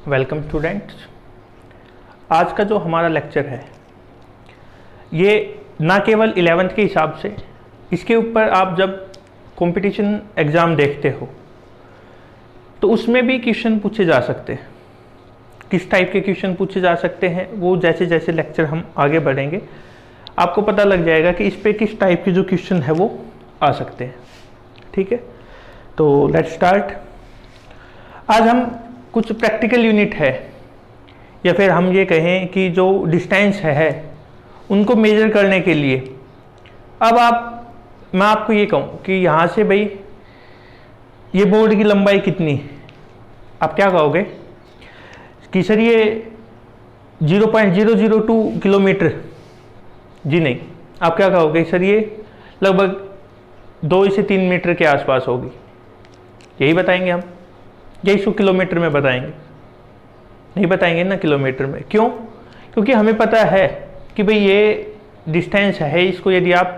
Welcome students. आज का जो हमारा लेक्चर है ये ना केवल 11th के हिसाब से, इसके ऊपर आप जब कंपटीशन एग्ज़ाम देखते हो तो उसमें भी क्वेश्चन पूछे जा सकते हैं। किस टाइप के क्वेश्चन पूछे जा सकते हैं वो जैसे जैसे लेक्चर हम आगे बढ़ेंगे आपको पता लग जाएगा कि इस पे किस टाइप के जो क्वेश्चन है वो आ सकते हैं। ठीक है, तो लेट्स स्टार्ट। आज हम कुछ प्रैक्टिकल यूनिट है या फिर हम ये कहें कि जो डिस्टेंस है उनको मेजर करने के लिए अब मैं आपको ये कहूँ कि यहाँ से भाई ये बोर्ड की लंबाई कितनी है, आप क्या कहोगे कि सर ये 0.002 किलोमीटर। जी नहीं, आप क्या कहोगे सर ये लगभग 2 से 3 मीटर के आसपास होगी। यही बताएंगे हम, यही 100 किलोमीटर में बताएंगे, नहीं बताएंगे ना किलोमीटर में। क्यों? क्योंकि हमें पता है कि भाई ये डिस्टेंस है, इसको यदि आप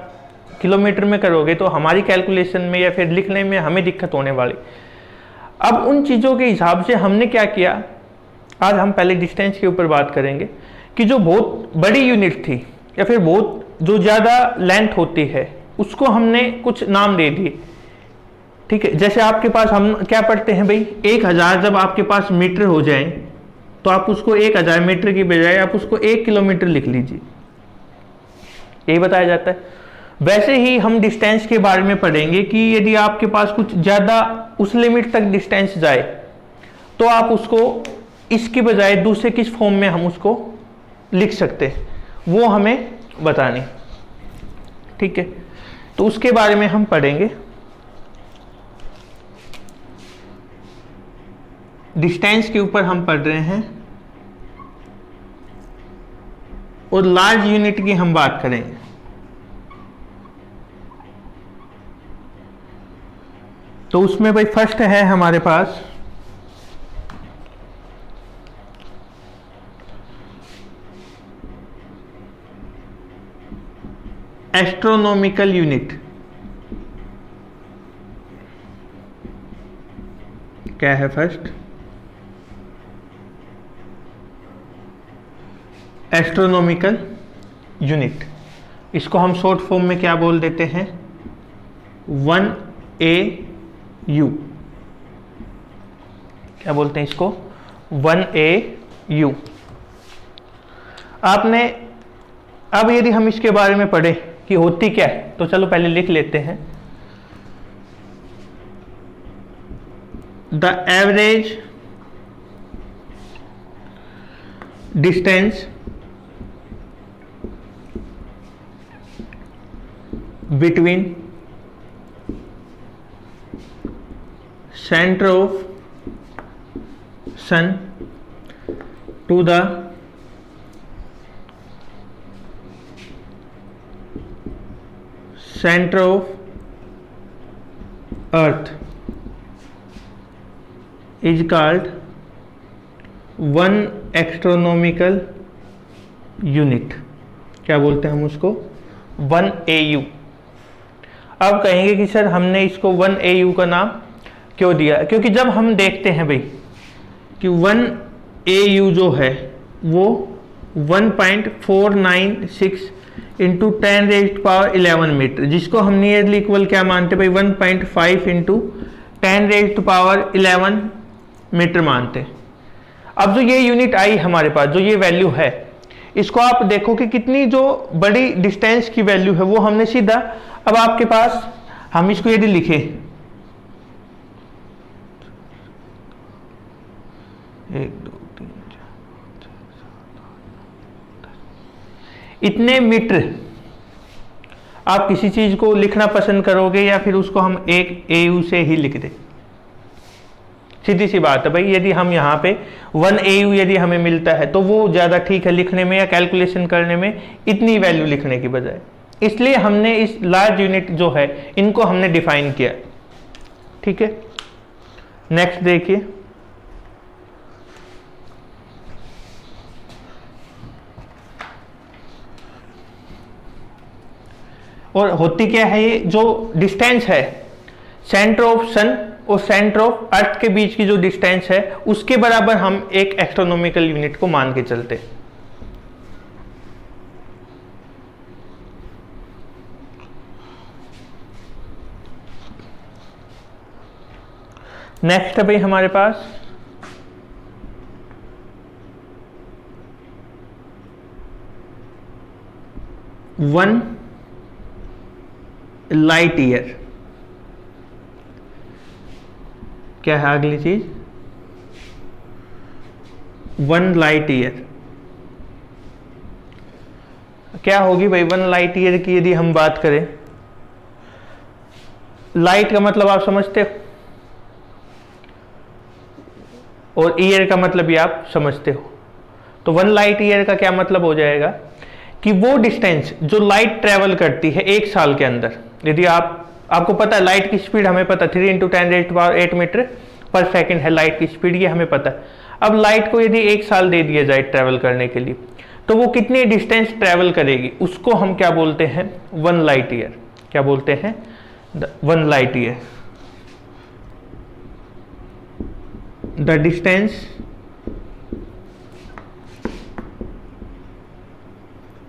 किलोमीटर में करोगे तो हमारी कैलकुलेशन में या फिर लिखने में हमें दिक्कत होने वाली। अब उन चीज़ों के हिसाब से हमने क्या किया, आज हम पहले डिस्टेंस के ऊपर बात करेंगे कि जो बहुत बड़ी यूनिट थी या फिर बहुत जो ज़्यादा लेंथ होती है उसको हमने कुछ नाम दे दिए। ठीक है, जैसे आपके पास हम क्या पढ़ते हैं भाई 1000 जब आपके पास मीटर हो जाए तो आप उसको 1000 मीटर की बजाय आप उसको 1 किलोमीटर लिख लीजिए, यही बताया जाता है। वैसे ही हम डिस्टेंस के बारे में पढ़ेंगे कि यदि आपके पास कुछ ज़्यादा उस लिमिट तक डिस्टेंस जाए तो आप उसको इसकी बजाय दूसरे किस फॉर्म में हम उसको लिख सकते हैं वो हमें बतानी। ठीक है, तो उसके बारे में हम पढ़ेंगे। डिस्टेंस के ऊपर हम पढ़ रहे हैं और लार्ज यूनिट की हम बात करेंगे। तो उसमें भाई फर्स्ट है हमारे पास एस्ट्रोनॉमिकल यूनिट। क्या है फर्स्ट? Astronomical unit. इसको हम शॉर्ट फॉर्म में क्या बोल देते हैं 1AU। क्या बोलते हैं इसको 1AU। आपने अब यदि हम इसके बारे में पढ़े कि होती क्या है तो चलो पहले लिख लेते हैं। The average distance between center of sun to the center of earth is called 1 astronomical unit। क्या बोलते हैं हम उसको 1AU। अब कहेंगे कि सर हमने इसको 1AU का नाम क्यों दिया? क्योंकि जब हम देखते हैं भाई कि 1AU जो है वो 1.496 इंटू 10⁻11 मीटर, जिसको हम नियरली इक्वल क्या मानते भाई 1.5 इंटू 10⁻11 मीटर मानते। अब जो ये यूनिट आई हमारे पास, जो ये वैल्यू है, इसको आप देखो कि कितनी जो बड़ी डिस्टेंस की वैल्यू है वो हमने सीधा, अब आपके पास हम इसको यदि लिखें 1 2 3 4 इतने मीटर आप किसी चीज को लिखना पसंद करोगे या फिर उसको हम एक AU से ही लिख दें? सीधी सी बात है भाई, यदि हम यहाँ पे 1AU यदि हमें मिलता है तो वो ज़्यादा ठीक है लिखने में या कैलकुलेशन करने में इतनी वैल्यू लिखने की बजाय। इसलिए हमने इस लार्ज यूनिट जो है इनको हमने डिफाइन किया। ठीक है, नेक्स्ट देखिए। और होती क्या है, ये जो डिस्टेंस है सेंटर ऑफ सन और सेंटर ऑफ अर्थ के बीच की जो डिस्टेंस है उसके बराबर हम एक एस्ट्रोनॉमिकल यूनिट को मान के चलते। नेक्स्ट है भाई हमारे पास वन लाइट ईयर। क्या है अगली चीज? One light year. क्या होगी भाई वन लाइट ईयर की यदि हम बात करें? लाइट का मतलब आप समझते हो और ईयर का मतलब भी आप समझते हो। तो वन लाइट ईयर का क्या मतलब हो जाएगा कि वो डिस्टेंस जो लाइट ट्रेवल करती है एक साल के अंदर, यदि आपको पता है लाइट की स्पीड हमें पता 3 × 10⁸ मीटर पर सेकंड है लाइट की स्पीड, ये हमें पता है। अब लाइट को यदि एक साल दे दिया जाए ट्रेवल करने के लिए, तो वो कितनी डिस्टेंस ट्रेवल करेगी उसको हम क्या बोलते हैं? One light year. क्या बोलते हैं? One light year. The distance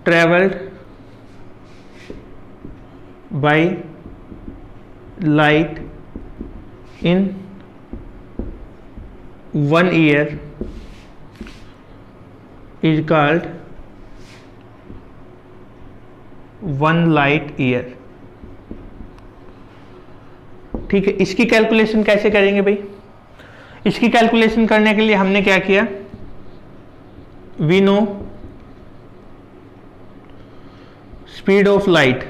traveled by light in 1 year is called one light year. ठीक है, इसकी कैलकुलेशन कैसे करेंगे भाई? इसकी कैलकुलेशन करने के लिए हमने क्या किया? We know speed of light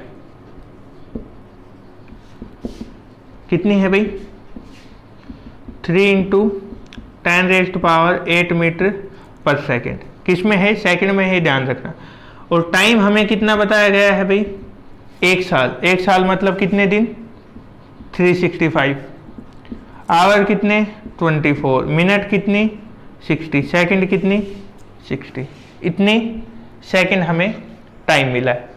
कितनी है भाई? 3 × 10⁸ मीटर पर सेकेंड। किस में है? सेकंड में है, ध्यान रखना। और टाइम हमें कितना बताया गया है भाई? एक साल। एक साल मतलब कितने दिन? 365। आवर कितने? 24। मिनट कितनी? 60। सेकंड कितनी? 60। इतनी सेकंड हमें टाइम मिला है।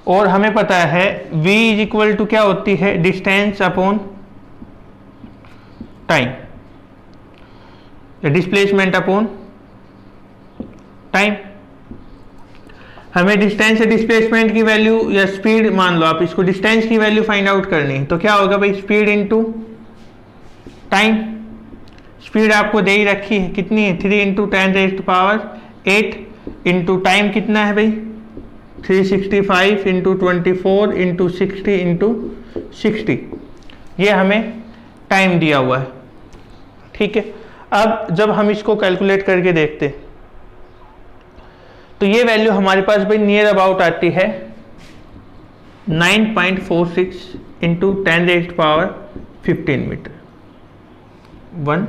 और हमें पता है v = क्या होती है? Distance upon time, displacement upon time. हमें डिस्टेंस या डिस्प्लेसमेंट की वैल्यू या स्पीड, मान लो आप इसको डिस्टेंस की वैल्यू फाइंड आउट करनी है, तो क्या होगा भाई? Speed into time. स्पीड आपको दे ही रखी है, कितनी है? 3 × 10⁸ इंटू टाइम कितना है भाई? 365 × 24 × 60 × 60। ये हमें टाइम दिया हुआ है। ठीक है, अब जब हम इसको कैलकुलेट करके देखते तो ये वैल्यू हमारे पास भाई नियर अबाउट आती है 9.46 × 10⁻15 मीटर। वन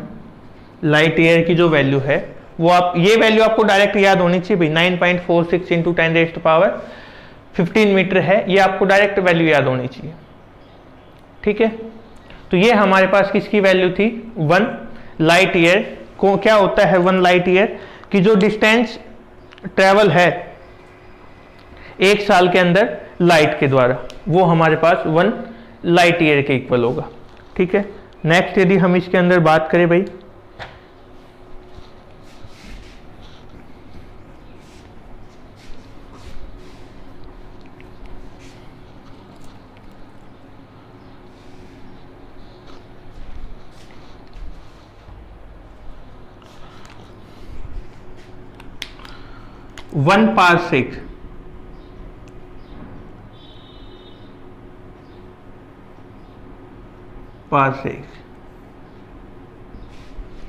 लाइट ईयर की जो वैल्यू है वो आप, ये वैल्यू आपको डायरेक्ट याद होनी चाहिए भाई। 9.46 × 10⁻15 मीटर है, ये आपको डायरेक्ट वैल्यू याद होनी चाहिए। ठीक है, तो ये हमारे पास किसकी वैल्यू थी? वन लाइट ईयर को। क्या होता है वन लाइट ईयर? कि जो डिस्टेंस ट्रेवल है एक साल के अंदर लाइट के द्वारा, वो हमारे पास वन लाइट ईयर के इक्वल होगा। ठीक है, नेक्स्ट यदि हम इसके अंदर बात करें भाई, वन पारसेक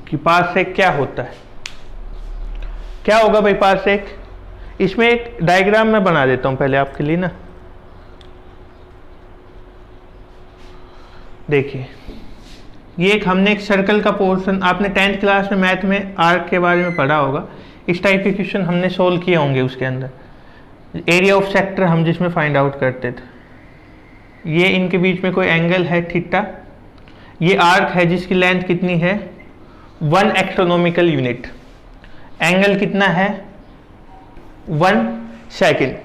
कि पारसेक क्या होता है? क्या होगा भाई पारसेक? इसमें एक डायग्राम मैं बना देता हूं पहले आपके लिए ना। देखिए, ये एक हमने एक सर्कल का पोर्शन, आपने 10th क्लास में मैथ में आर्क के बारे में पढ़ा होगा। इस टाइप के क्वेश्चन हमने सोल्व किए होंगे। उसके अंदर एरिया ऑफ सेक्टर हम जिसमें फाइंड आउट करते थे। ये इनके बीच में कोई एंगल है थीटा, ये आर्क है जिसकी लेंथ कितनी है? 1 एस्ट्रोनॉमिकल यूनिट। एंगल कितना है? 1 सेकेंड।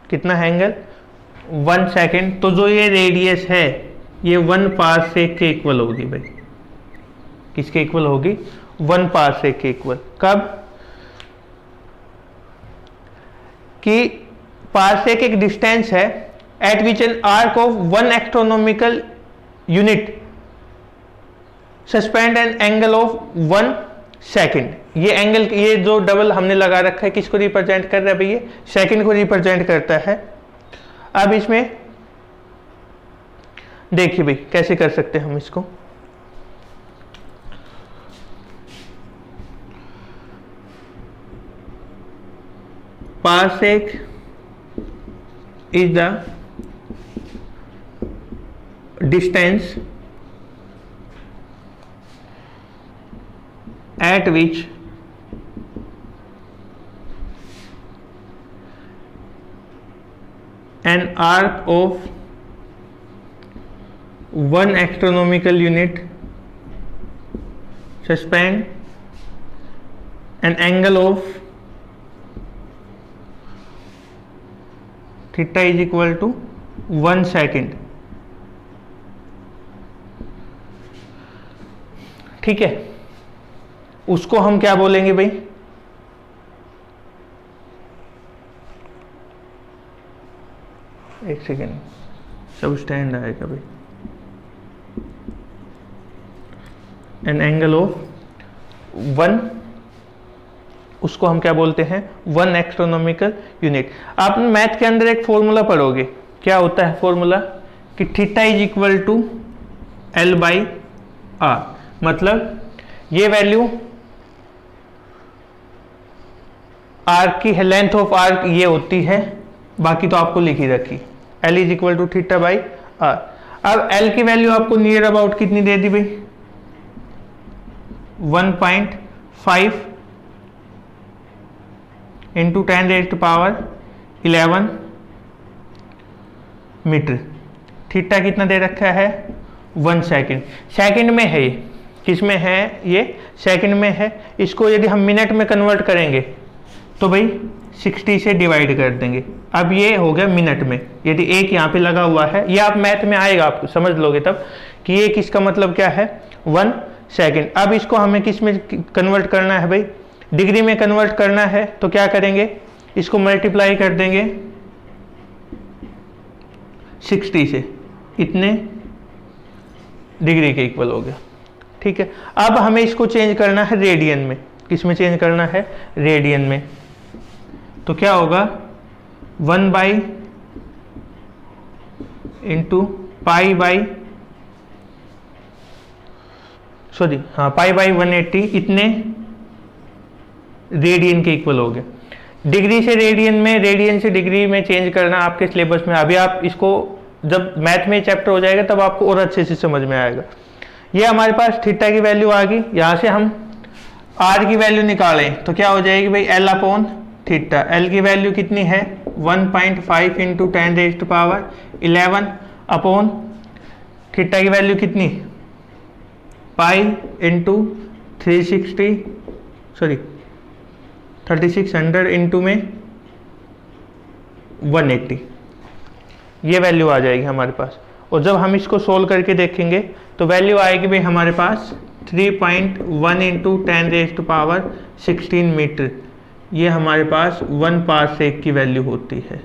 कितना है एंगल? 1 सेकेंड। तो जो ये रेडियस है ये 1 पारसेक के इक्वल होगी भाई। किसके इक्वल होगी? 1 पारसेक के इक्वल। कब? कि पारसेक एक डिस्टेंस है eight which an arc of 1 astronomical unit suspend an angle of 1 second. ये एंगल, ये जो डबल हमने लगा रखा है किसको रिप्रेजेंट कर रहा है भैया? सेकेंड को रिप्रेजेंट करता है। अब इसमें देखिए भाई कैसे कर सकते हैं हम इसको। Parsec is the distance at which an arc of 1 astronomical unit suspend an angle of theta is equal to 1 second। ठीक है, उसको हम क्या बोलेंगे भाई? एक सेकेंड, सब स्टैंड आएगा भाई। एन एंगल ऑफ 1, उसको हम क्या बोलते हैं? 1 एस्ट्रोनॉमिकल यूनिट। आप मैथ के अंदर एक फॉर्मूला पढ़ोगे, क्या होता है फॉर्मूला? कि theta is equal to L by R. मतलब ये वैल्यू आर्क की है, लेंथ ऑफ आर्क ये होती है, बाकी तो आपको लिखी रखी L is equal to theta by R. अब L की वैल्यू आपको नियर अबाउट कितनी दे दी भाई? 1.5 इंटू 10⁻11 मीटर। थीटा कितना दे रखा है? 1 सेकेंड। सेकेंड में है ये, किस में है? ये सेकेंड में है। इसको यदि हम मिनट में कन्वर्ट करेंगे तो भाई 60 से डिवाइड कर देंगे। अब ये हो गया मिनट में। यदि एक यहाँ पे लगा हुआ है, ये आप मैथ में आएगा, आप समझ लोगे तब कि ये किसका मतलब क्या है? 1 सेकेंड। अब इसको हमें किस में कन्वर्ट करना है भाई? डिग्री में कन्वर्ट करना है। तो क्या करेंगे? इसको मल्टीप्लाई कर देंगे 60 से, इतने डिग्री के इक्वल हो गया। ठीक है, अब हमें इसको चेंज करना है रेडियन में। किस में चेंज करना है? रेडियन में। तो क्या होगा? 1 by into pi by, sorry हाँ, पाई बाई 180, इतने रेडियन के इक्वल हो गया। डिग्री से रेडियन में, रेडियन से डिग्री में चेंज करना आपके सिलेबस में। अभी आप इसको जब मैथ में चैप्टर हो जाएगा तब आपको और अच्छे से समझ में आएगा। ये हमारे पास थीटा की वैल्यू आ गई। यहाँ से हम आर की वैल्यू निकालें तो क्या हो जाएगी भाई? L upon theta. L की वैल्यू कितनी है? 1.5 इंटू 10⁻11 अपॉन थीटा की वैल्यू कितनी? पाई इंटू 3600 इंटू में 180, ये वैल्यू आ जाएगी हमारे पास। और जब हम इसको सोल्व करके देखेंगे तो वैल्यू आएगी भाई हमारे पास 3.1 इंटू 10⁻16 मीटर। ये हमारे पास 1 पारसेक की वैल्यू होती है।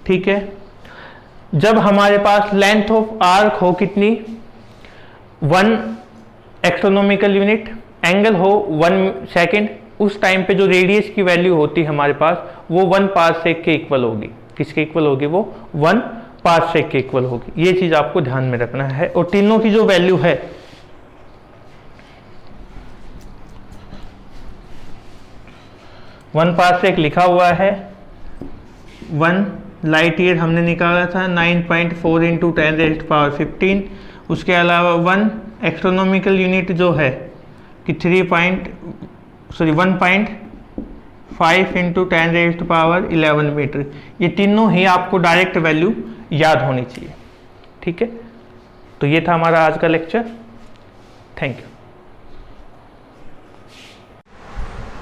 ठीक है, जब हमारे पास लेंथ ऑफ आर्क हो कितनी? 1 एस्ट्रोनॉमिकल यूनिट, एंगल हो 1 सेकेंड, उस टाइम पे जो रेडियस की वैल्यू होती है हमारे पास वो 1 पारसेक के इक्वल होगी। किसके इक्वल होगी? वो 1 पारसेक के इक्वल होगी। ये चीज आपको ध्यान में रखना है। और तीनों की जो वैल्यू है, 1 पारसेक लिखा हुआ है, 1 लाइट ईयर हमने निकाला था 9.4 इंटू 10⁻15। उसके अलावा 1 एस्ट्रोनॉमिकल यूनिट जो है कि 1.5 इंटू 10⁻11 मीटर। ये तीनों ही आपको डायरेक्ट वैल्यू याद होनी चाहिए। ठीक है, तो ये था हमारा आज का लेक्चर। Thank you.